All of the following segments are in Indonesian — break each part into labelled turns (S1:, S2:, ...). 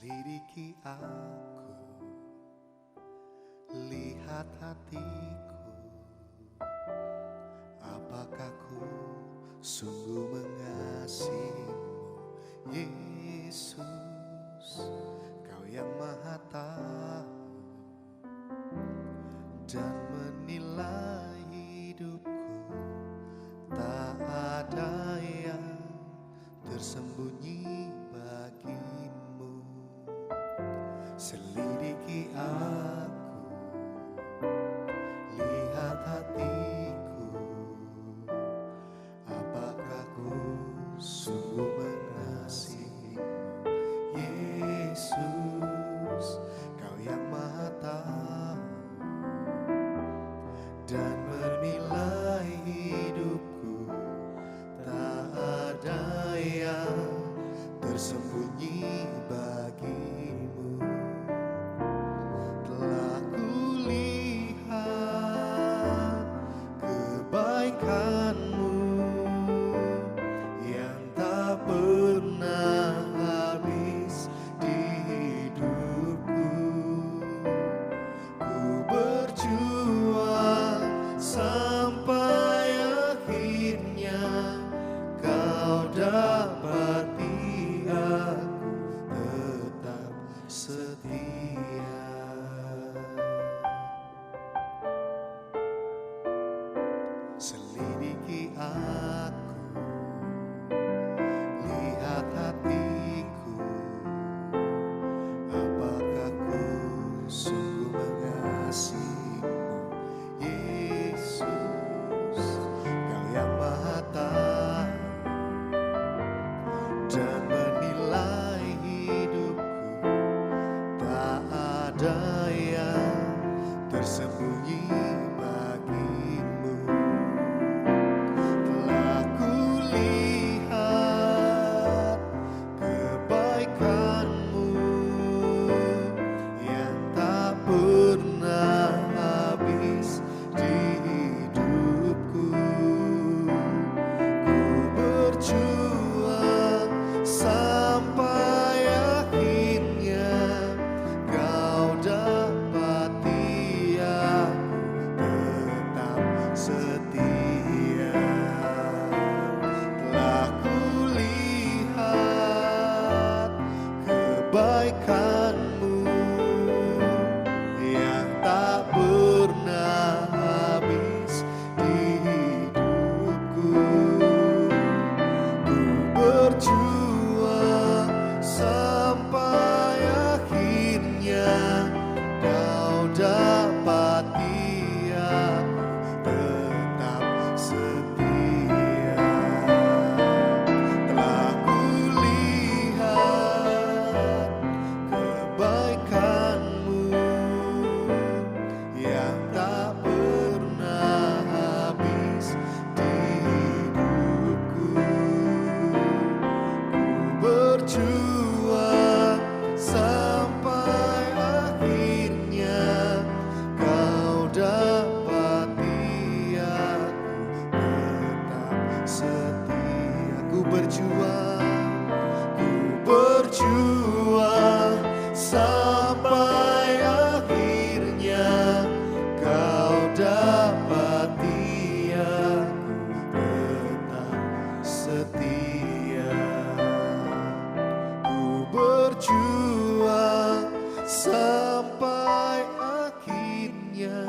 S1: Selidiki aku, lihat hatiku, apakah ku sungguh mengasihimu, Yesus, Kau yang Maha Tahu dan menilai hidupku. Tak ada yang tersembunyi bagimu. Selidiki aku, lihat hatiku, apakah ku sungguh mengasihimu, Yesus, Kau yang Maha Tahu dan menilai hidupku. Tak ada yang tersembunyi bagimu. Telah kulihat kebaikanmu yang tak pernah habis di hidupku. Ku berjuang sampai akhirnya Kau dapati aku tetap setia. Selidiki aku, lihat hatiku, apakah ku sungguh mengasihimu, Yesus, Kau yang Maha Tahu dan menilai hidupku. Tak ada yang tersembunyi bagimu. Telah kulihat kebaikanmu yang tak pernah habis di hidupku. Ku berjuang sampai akhirnya Kau dapati aku tetap setia. Telah kulihat kebaikanmu yang tak pernah habis di hidupku. Ku berjuang sampai akhirnya Kau dapati aku tetap setia. Telah kulihat kebaikanmu yang tak pernah habis di hidupku. Ku berjuang sampai akhirnya Kau dapati aku tetap setia. Ku berjuang sampai akhirnya Kau dapati aku tetap setia. Ku berjuang sampai akhirnya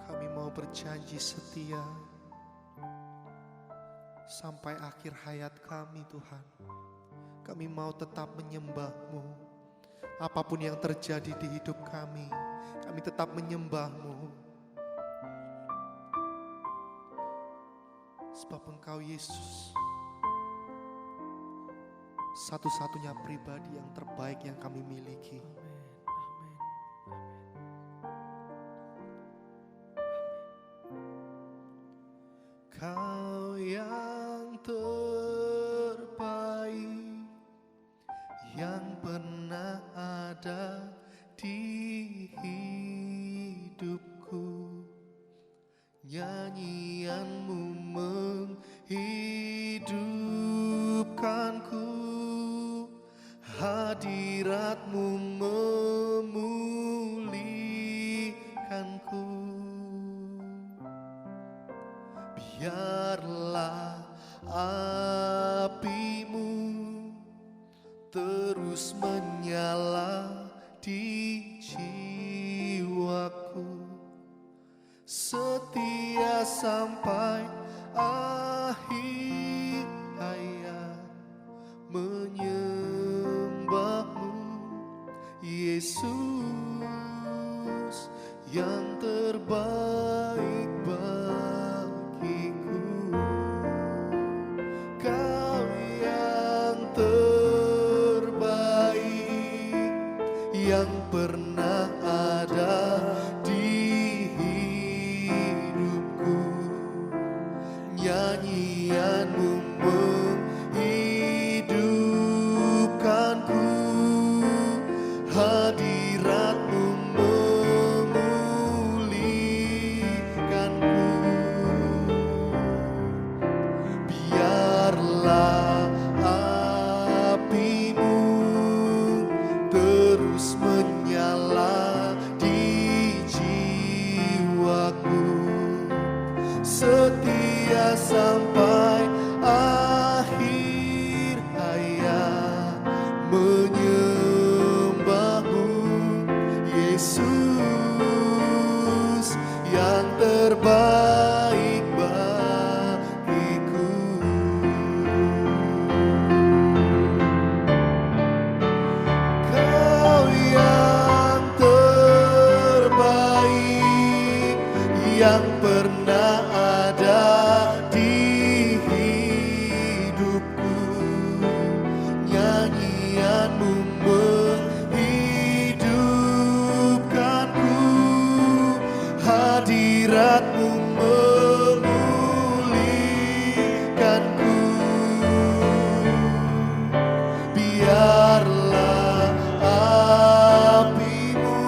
S1: Kami mau berjanji setia sampai akhir hayat kami, Tuhan. Kami mau tetap menyembah-Mu. Apapun yang terjadi di hidup kami tetap menyembah-Mu. Sebab Engkau Yesus satu-satunya pribadi yang terbaik yang kami miliki. Kau yang terbaik yang pernah ada di hidupku. Nyanyian-Mu menghidupkanku, hadirat-Mu memulihkanku. Biarlah api-Mu terus menyala di jiwaku, setia sampai akhir hayat, menyembah-Mu Yesus yang terbaik bagiku. Kau yang terbaik yang pernah ada di hidupku. Nyanyian-Mu menghidupkanku, hadirat-Mu memulihkanku. Biarlah api-Mu terus menyala di jiwaku, setia sampai akhir hayat, menyembah-Mu Yesus yang terbaik bagiku. Kau yang terbaik yang pernah ada di hidupku. Nyanyian-Mu menghidupkanku, hadirat-Mu memulihkanku. Biarlah api-Mu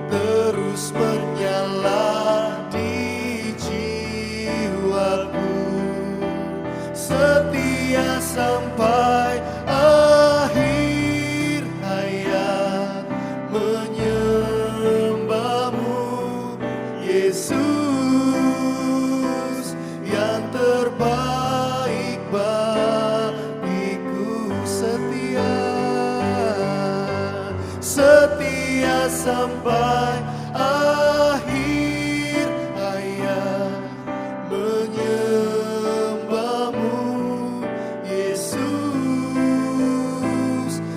S1: terus menyala di jiwaku, setia sampai akhir hayat, menyembah-Mu Yesus yang terbaik bagiku. Setia sampai akhir hayat, menyembah-Mu Yesus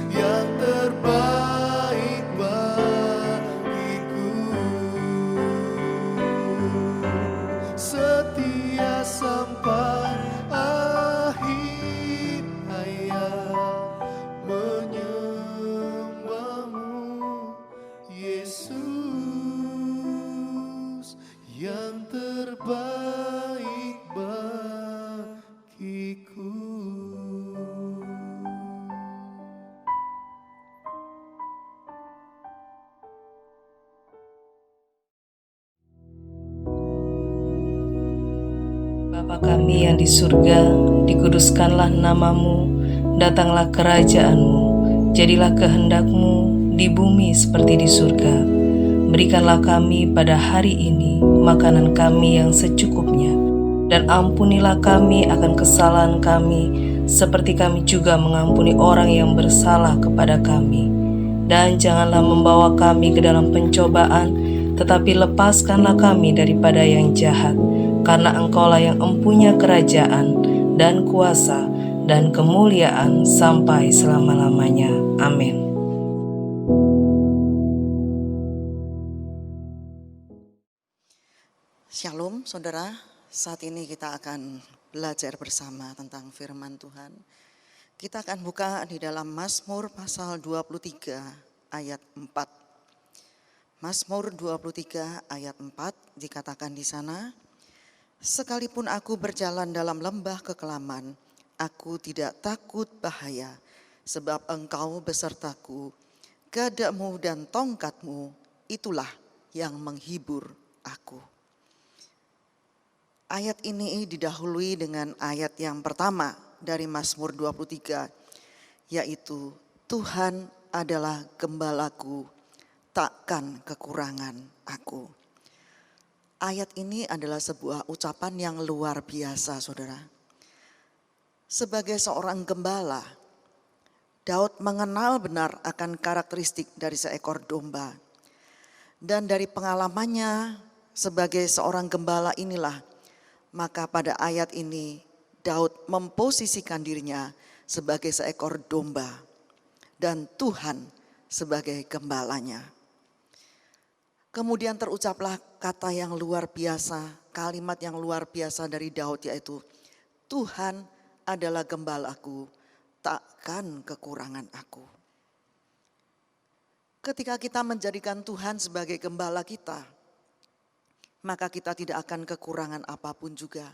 S1: yang terbaik bagiku. Setia sampai akhir hayat, menyembah-Mu Yesus yang terbaik bagiku.
S2: Bapa kami yang di surga, dikuduskanlah namamu, datanglah kerajaan-mu, jadilah kehendak-mu di bumi seperti di surga. Berikanlah kami pada hari ini makanan kami yang secukupnya, dan ampunilah kami akan kesalahan kami, seperti kami juga mengampuni orang yang bersalah kepada kami. Dan janganlah membawa kami ke dalam pencobaan, tetapi lepaskanlah kami daripada yang jahat. Karena Engkaulah yang empunya kerajaan dan kuasa dan kemuliaan sampai selama-lamanya. Amin.
S3: Shalom saudara, saat ini kita akan belajar bersama tentang firman Tuhan. Kita akan buka di dalam Mazmur pasal 23 ayat 4. Mazmur 23 ayat 4 dikatakan di sana, sekalipun aku berjalan dalam lembah kekelaman, aku tidak takut bahaya, sebab Engkau besertaku, gadamu dan tongkatmu, itulah yang menghibur aku. Ayat ini didahului dengan ayat yang pertama dari Mazmur 23, yaitu Tuhan adalah gembalaku, takkan kekurangan aku. Ayat ini adalah sebuah ucapan yang luar biasa, saudara. Sebagai seorang gembala, Daud mengenal benar akan karakteristik dari seekor domba. Dan dari pengalamannya sebagai seorang gembala inilah, maka pada ayat ini Daud memposisikan dirinya sebagai seekor domba dan Tuhan sebagai gembalanya. Kemudian terucaplah kata yang luar biasa, kalimat yang luar biasa dari Daud, yaitu Tuhan adalah gembalaku, takkan kekurangan aku. Ketika kita menjadikan Tuhan sebagai gembala kita, maka kita tidak akan kekurangan apapun juga.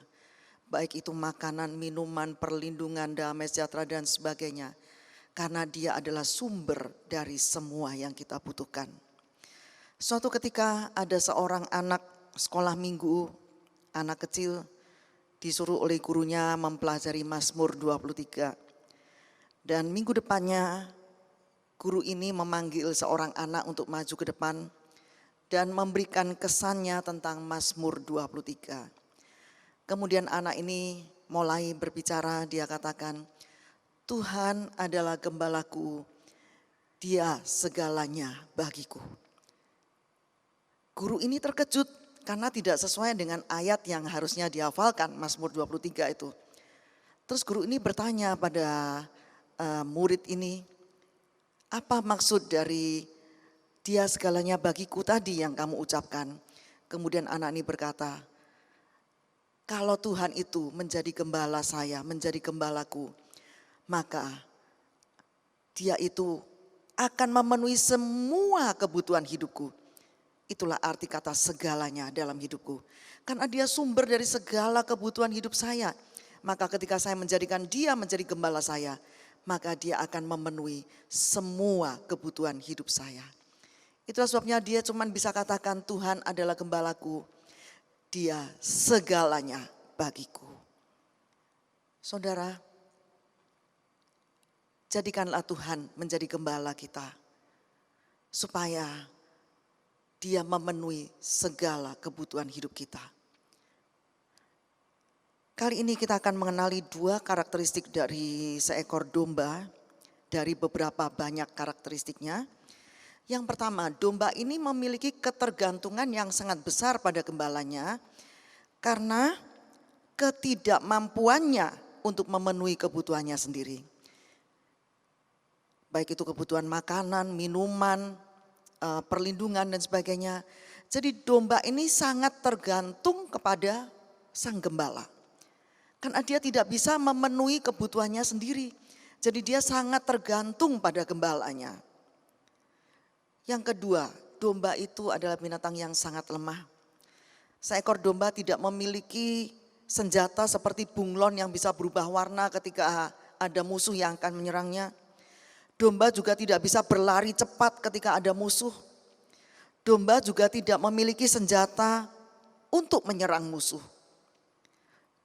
S3: Baik itu makanan, minuman, perlindungan, damai sejahtera dan sebagainya. Karena Dia adalah sumber dari semua yang kita butuhkan. Suatu ketika ada seorang anak sekolah minggu, anak kecil, disuruh oleh gurunya mempelajari Mazmur 23. Dan minggu depannya guru ini memanggil seorang anak untuk maju ke depan dan memberikan kesannya tentang Mazmur 23. Kemudian anak ini mulai berbicara, dia katakan, Tuhan adalah gembalaku, Dia segalanya bagiku. Guru ini terkejut karena tidak sesuai dengan ayat yang harusnya dihafalkan, Mazmur 23 itu. Terus guru ini bertanya pada murid ini, apa maksud dari Dia segalanya bagiku tadi yang kamu ucapkan? Kemudian anak ini berkata, kalau Tuhan itu menjadi gembala saya, menjadi gembalaku, maka Dia itu akan memenuhi semua kebutuhan hidupku. Itulah arti kata segalanya dalam hidupku. Karena Dia sumber dari segala kebutuhan hidup saya. Maka ketika saya menjadikan Dia menjadi gembala saya, maka Dia akan memenuhi semua kebutuhan hidup saya. Itulah sebabnya dia cuma bisa katakan Tuhan adalah gembalaku, Dia segalanya bagiku. Saudara, jadikanlah Tuhan menjadi gembala kita, supaya Dia memenuhi segala kebutuhan hidup kita. Kali ini kita akan mengenali dua karakteristik dari seekor domba, dari beberapa banyak karakteristiknya. Yang pertama, domba ini memiliki ketergantungan yang sangat besar pada gembalanya karena ketidakmampuannya untuk memenuhi kebutuhannya sendiri. Baik itu kebutuhan makanan, minuman, perlindungan dan sebagainya. Jadi domba ini sangat tergantung kepada sang gembala. Karena dia tidak bisa memenuhi kebutuhannya sendiri. Jadi dia sangat tergantung pada gembalanya. Yang kedua, domba itu adalah binatang yang sangat lemah. Seekor domba tidak memiliki senjata seperti bunglon yang bisa berubah warna ketika ada musuh yang akan menyerangnya. Domba juga tidak bisa berlari cepat ketika ada musuh. Domba juga tidak memiliki senjata untuk menyerang musuh.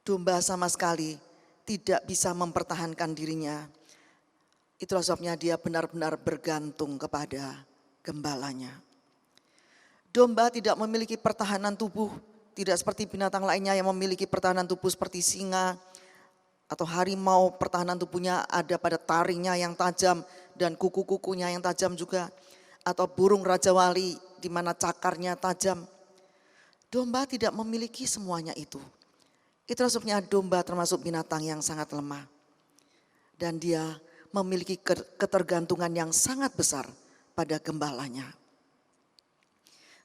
S3: domba sama sekali tidak bisa mempertahankan dirinya. Itulah sebabnya dia benar-benar bergantung kepada gembalanya. Domba tidak memiliki pertahanan tubuh, tidak seperti binatang lainnya yang memiliki pertahanan tubuh seperti singa atau harimau. Pertahanan tubuhnya ada pada taringnya yang tajam dan kuku-kukunya yang tajam juga. Atau burung Raja Wali di mana cakarnya tajam. Domba tidak memiliki semuanya itu. Itulah sebabnya domba termasuk binatang yang sangat lemah. Dan dia memiliki ketergantungan yang sangat besar pada gembalanya.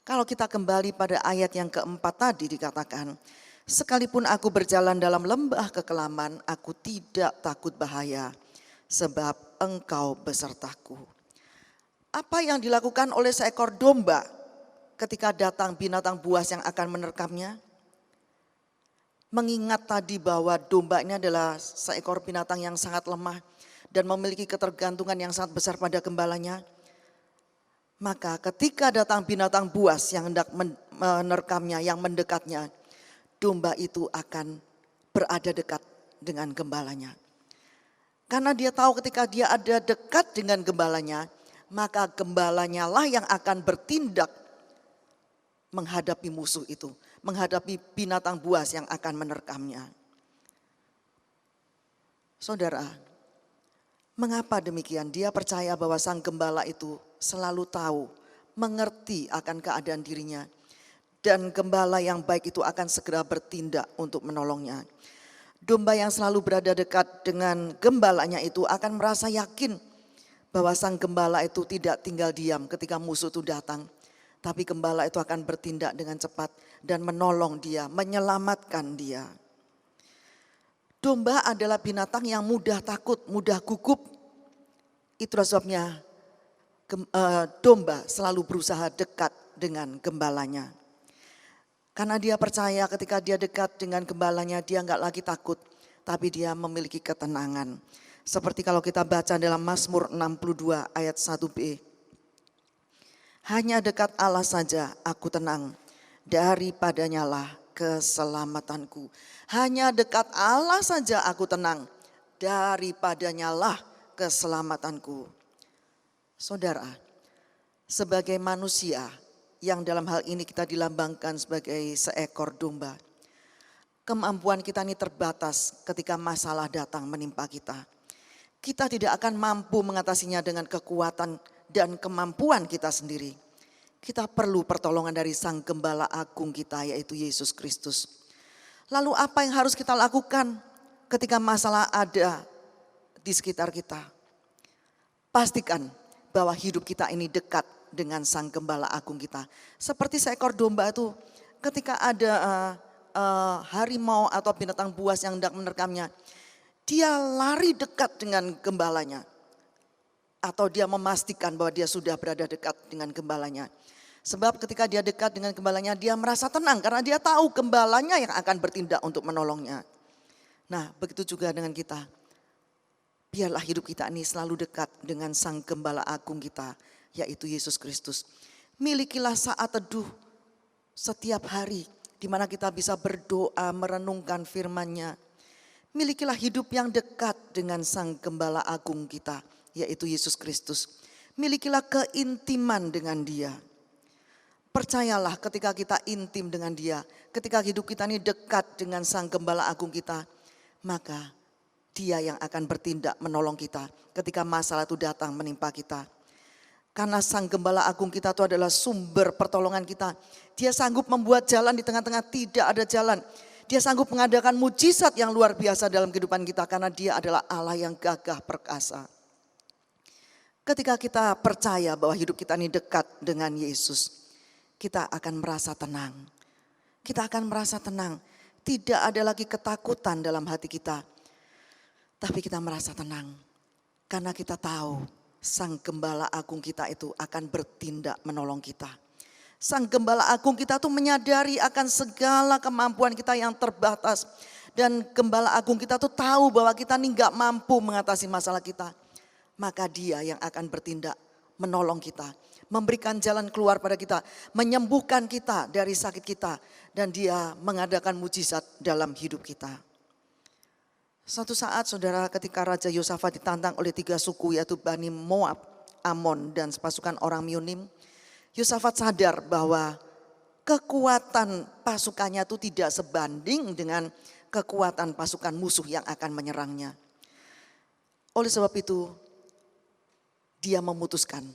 S3: Kalau kita kembali pada ayat yang keempat tadi dikatakan, sekalipun aku berjalan dalam lembah kekelaman, aku tidak takut bahaya, sebab engkau besertaku. Apa yang dilakukan oleh seekor domba ketika datang binatang buas yang akan menerkamnya? Mengingat tadi bahwa domba ini adalah seekor binatang yang sangat lemah dan memiliki ketergantungan yang sangat besar pada gembalanya. Maka ketika datang binatang buas yang hendak menerkamnya, yang mendekatnya, domba itu akan berada dekat dengan gembalanya. Karena dia tahu ketika dia ada dekat dengan gembalanya, maka gembalanya lah yang akan bertindak menghadapi musuh itu, menghadapi binatang buas yang akan menerkamnya. Saudara, mengapa demikian? Dia percaya bahwa sang gembala itu selalu tahu, mengerti akan keadaan dirinya. Dan gembala yang baik itu akan segera bertindak untuk menolongnya. Domba yang selalu berada dekat dengan gembalanya itu akan merasa yakin bahwa sang gembala itu tidak tinggal diam ketika musuh itu datang. Tapi gembala itu akan bertindak dengan cepat dan menolong dia, menyelamatkan dia. Domba adalah binatang yang mudah takut, mudah gugup. Itulah sebabnya domba selalu berusaha dekat dengan gembalanya. Karena dia percaya ketika dia dekat dengan gembalanya, dia enggak lagi takut, tapi dia memiliki ketenangan. Seperti kalau kita baca dalam Mazmur 62 ayat 1b. Hanya dekat Allah saja aku tenang, daripadanya lah keselamatanku. Hanya dekat Allah saja aku tenang, daripadanya lah keselamatanku. Saudara, sebagai manusia yang dalam hal ini kita dilambangkan sebagai seekor domba, kemampuan kita ini terbatas ketika masalah datang menimpa kita. Kita tidak akan mampu mengatasinya dengan kekuatan dan kemampuan kita sendiri. Kita perlu pertolongan dari Sang Gembala Agung kita, yaitu Yesus Kristus. Lalu apa yang harus kita lakukan ketika masalah ada di sekitar kita? Pastikan bahwa hidup kita ini dekat dengan Sang Gembala Agung kita. Seperti seekor domba itu ketika ada harimau atau binatang buas yang hendak menerkamnya, dia lari dekat dengan gembalanya. Atau dia memastikan bahwa dia sudah berada dekat dengan gembalanya. Sebab ketika dia dekat dengan gembalanya, dia merasa tenang karena dia tahu gembalanya yang akan bertindak untuk menolongnya. Nah, begitu juga dengan kita. Biarlah hidup kita ini selalu dekat dengan Sang Gembala Agung kita, yaitu Yesus Kristus. Milikilah saat teduh setiap hari, di mana kita bisa berdoa, merenungkan firman-Nya. Milikilah hidup yang dekat dengan Sang Gembala Agung kita, yaitu Yesus Kristus. Milikilah keintiman dengan Dia. Percayalah ketika kita intim dengan Dia, ketika hidup kita ini dekat dengan Sang Gembala Agung kita, maka Dia yang akan bertindak menolong kita ketika masalah itu datang menimpa kita. Karena Sang Gembala Agung kita itu adalah sumber pertolongan kita. Dia sanggup membuat jalan di tengah-tengah tidak ada jalan. Dia sanggup mengadakan mujizat yang luar biasa dalam kehidupan kita karena Dia adalah Allah yang gagah perkasa. Ketika kita percaya bahwa hidup kita ini dekat dengan Yesus, kita akan merasa tenang. Kita akan merasa tenang. Tidak ada lagi ketakutan dalam hati kita. Tapi kita merasa tenang. Karena kita tahu Sang Gembala Agung kita itu akan bertindak menolong kita. Sang Gembala Agung kita tuh menyadari akan segala kemampuan kita yang terbatas. Dan Gembala Agung kita tuh tahu bahwa kita ini gak mampu mengatasi masalah kita. Maka Dia yang akan bertindak menolong kita. Memberikan jalan keluar pada kita. Menyembuhkan kita dari sakit kita. Dan Dia mengadakan mujizat dalam hidup kita. Suatu saat saudara, ketika Raja Yosafat ditantang oleh 3 suku, yaitu Bani Moab, Amon, dan pasukan orang Meunim, Yosafat sadar bahwa kekuatan pasukannya itu tidak sebanding dengan kekuatan pasukan musuh yang akan menyerangnya. Oleh sebab itu, dia memutuskan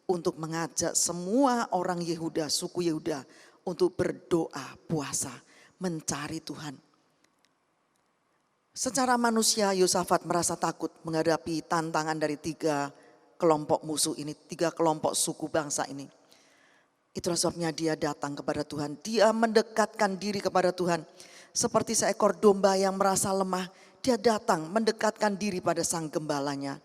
S3: untuk mengajak semua orang Yehuda, suku Yehuda, untuk berdoa, puasa, mencari Tuhan. Secara manusia, Yosafat merasa takut menghadapi tantangan dari 3 kelompok musuh ini, 3 kelompok suku bangsa ini. Itulah sebabnya dia datang kepada Tuhan. Dia mendekatkan diri kepada Tuhan. Seperti seekor domba yang merasa lemah, dia datang mendekatkan diri pada sang gembalanya.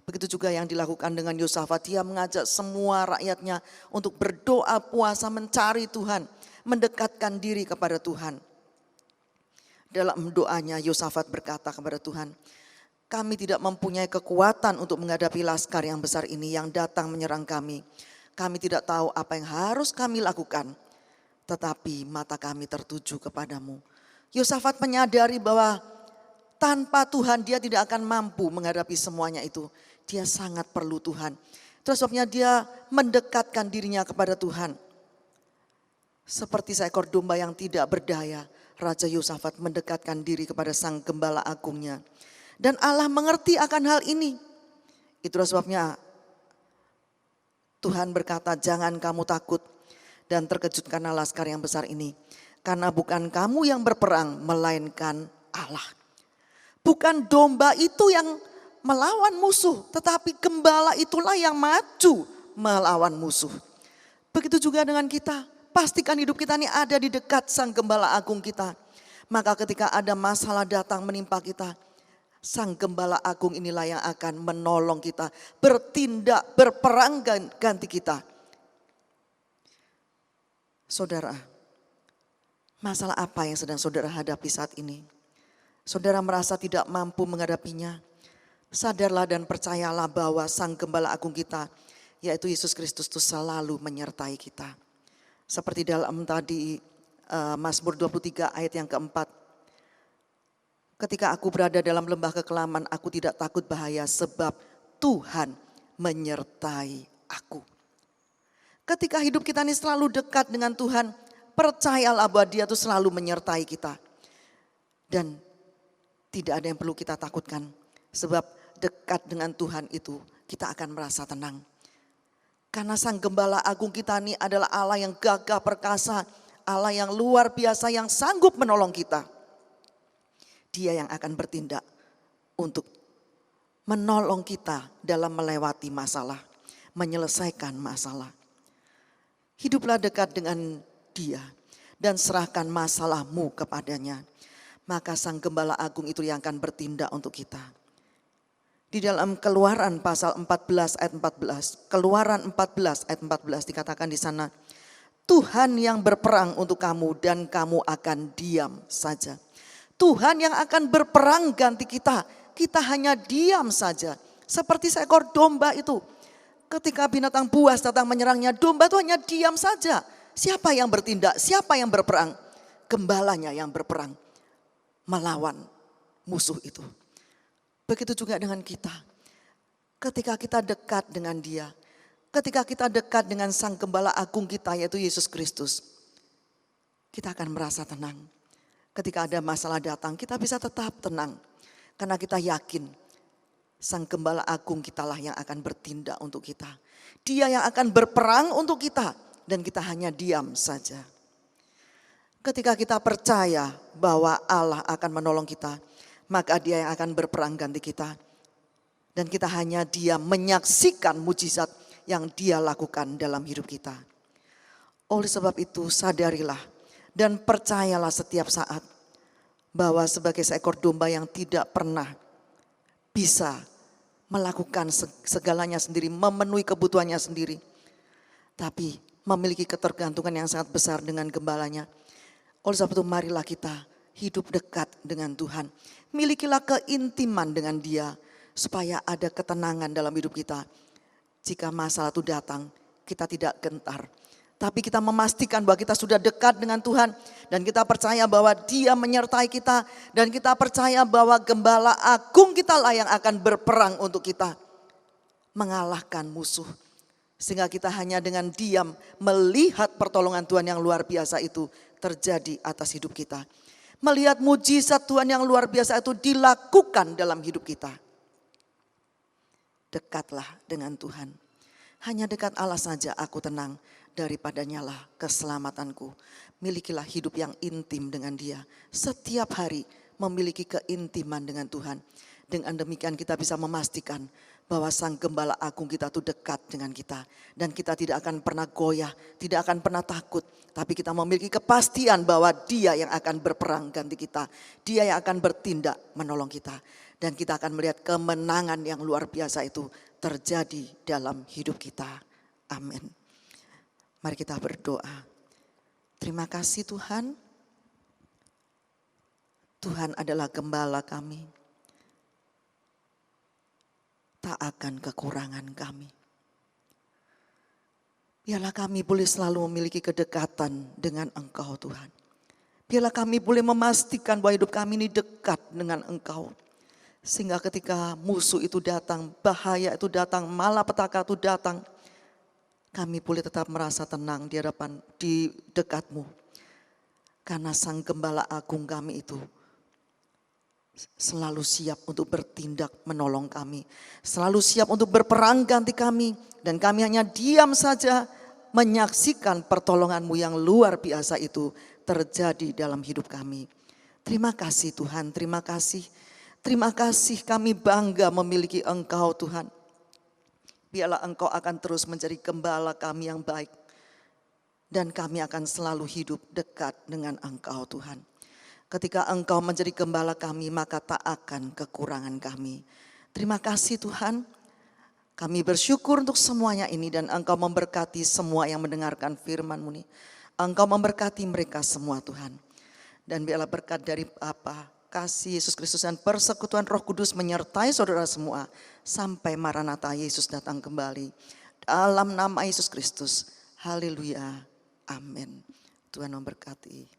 S3: Begitu juga yang dilakukan dengan Yosafat. Dia mengajak semua rakyatnya untuk berdoa, puasa, mencari Tuhan, mendekatkan diri kepada Tuhan. Dalam doanya Yosafat berkata kepada Tuhan, kami tidak mempunyai kekuatan untuk menghadapi laskar yang besar ini yang datang menyerang kami. Kami tidak tahu apa yang harus kami lakukan, tetapi mata kami tertuju kepadamu. Yosafat menyadari bahwa tanpa Tuhan dia tidak akan mampu menghadapi semuanya itu. Dia sangat perlu Tuhan. Itu sebabnya dia mendekatkan dirinya kepada Tuhan. Seperti seekor domba yang tidak berdaya, Raja Yosafat mendekatkan diri kepada sang gembala agungnya. Dan Allah mengerti akan hal ini. Itulah sebabnya Tuhan berkata, jangan kamu takut dan terkejut karena laskar yang besar ini. Karena bukan kamu yang berperang, melainkan Allah. Bukan domba itu yang melawan musuh, tetapi gembala itulah yang maju melawan musuh. Begitu juga dengan kita. Pastikan hidup kita ini ada di dekat sang gembala agung kita. Maka ketika ada masalah datang menimpa kita, sang gembala agung inilah yang akan menolong kita, bertindak, berperang ganti kita. Saudara, masalah apa yang sedang saudara hadapi saat ini? Saudara merasa tidak mampu menghadapinya? Sadarlah dan percayalah bahwa sang gembala agung kita, yaitu Yesus Kristus, itu selalu menyertai kita. Seperti dalam tadi Mazmur 23 ayat yang keempat. Ketika aku berada dalam lembah kekelaman, aku tidak takut bahaya sebab Tuhan menyertai aku. Ketika hidup kita ini selalu dekat dengan Tuhan, percayalah bahwa Dia itu selalu menyertai kita. Dan tidak ada yang perlu kita takutkan. Sebab dekat dengan Tuhan itu kita akan merasa tenang. Karena sang gembala agung kita ini adalah Allah yang gagah perkasa, Allah yang luar biasa yang sanggup menolong kita. Dia yang akan bertindak untuk menolong kita dalam melewati masalah, menyelesaikan masalah. Hiduplah dekat dengan Dia dan serahkan masalahmu kepadanya. Maka sang gembala agung itu yang akan bertindak untuk kita. Di dalam Keluaran pasal 14 ayat 14, Keluaran 14 ayat 14 dikatakan di sana, Tuhan yang berperang untuk kamu dan kamu akan diam saja. Tuhan yang akan berperang ganti kita, kita hanya diam saja. Seperti seekor domba itu, ketika binatang buas datang menyerangnya, domba itu hanya diam saja. Siapa yang bertindak, siapa yang berperang? Gembalanya yang berperang melawan musuh itu. Begitu juga dengan kita. Ketika kita dekat dengan Dia, ketika kita dekat dengan sang gembala agung kita yaitu Yesus Kristus, kita akan merasa tenang. Ketika ada masalah datang, kita bisa tetap tenang. Karena kita yakin sang gembala agung kitalah yang akan bertindak untuk kita. Dia yang akan berperang untuk kita dan kita hanya diam saja. Ketika kita percaya bahwa Allah akan menolong kita, maka Dia yang akan berperang ganti kita. Dan kita hanya diam menyaksikan mujizat yang Dia lakukan dalam hidup kita. Oleh sebab itu sadarilah dan percayalah setiap saat bahwa sebagai seekor domba yang tidak pernah bisa melakukan segalanya sendiri, memenuhi kebutuhannya sendiri. Tapi memiliki ketergantungan yang sangat besar dengan gembalanya. Oleh sebab itu marilah kita hidup dekat dengan Tuhan. Milikilah keintiman dengan Dia supaya ada ketenangan dalam hidup kita. Jika masalah itu datang, kita tidak gentar. Tapi kita memastikan bahwa kita sudah dekat dengan Tuhan. Dan kita percaya bahwa Dia menyertai kita. Dan kita percaya bahwa Gembala Agung kita lah yang akan berperang untuk kita. Mengalahkan musuh. Sehingga kita hanya dengan diam melihat pertolongan Tuhan yang luar biasa itu terjadi atas hidup kita. Melihat mujizat Tuhan yang luar biasa itu dilakukan dalam hidup kita. Dekatlah dengan Tuhan. Hanya dekat Allah saja aku tenang. Daripadanya lah keselamatanku. Milikilah hidup yang intim dengan Dia. Setiap hari memiliki keintiman dengan Tuhan. Dengan demikian kita bisa memastikan bahwa Sang Gembala Agung kita itu dekat dengan kita. Dan kita tidak akan pernah goyah, tidak akan pernah takut. Tapi kita memiliki kepastian bahwa Dia yang akan berperang ganti kita. Dia yang akan bertindak menolong kita. Dan kita akan melihat kemenangan yang luar biasa itu terjadi dalam hidup kita. Amin. Mari kita berdoa. Terima kasih Tuhan. Tuhan adalah gembala kami. Tak akan kekurangan kami. Biarlah kami boleh selalu memiliki kedekatan dengan Engkau Tuhan. Biarlah kami boleh memastikan bahwa hidup kami ini dekat dengan Engkau. Sehingga ketika musuh itu datang, bahaya itu datang, malapetaka itu datang, kami boleh tetap merasa tenang di dekat-Mu. Karena Sang Gembala Agung kami itu selalu siap untuk bertindak menolong kami. Selalu siap untuk berperang ganti kami. Dan kami hanya diam saja menyaksikan pertolongan-Mu yang luar biasa itu terjadi dalam hidup kami. Terima kasih Tuhan, terima kasih. Terima kasih kami bangga memiliki Engkau Tuhan. Biarlah Engkau akan terus menjadi gembala kami yang baik. Dan kami akan selalu hidup dekat dengan Engkau Tuhan. Ketika Engkau menjadi gembala kami, maka tak akan kekurangan kami. Terima kasih Tuhan. Kami bersyukur untuk semuanya ini dan Engkau memberkati semua yang mendengarkan firman-Mu ini. Engkau memberkati mereka semua Tuhan. Dan biarlah berkat dari Bapa, kasih Yesus Kristus dan persekutuan Roh Kudus menyertai saudara semua. Sampai Maranatha Yesus datang kembali. Dalam nama Yesus Kristus. Haleluya. Amin. Tuhan memberkati.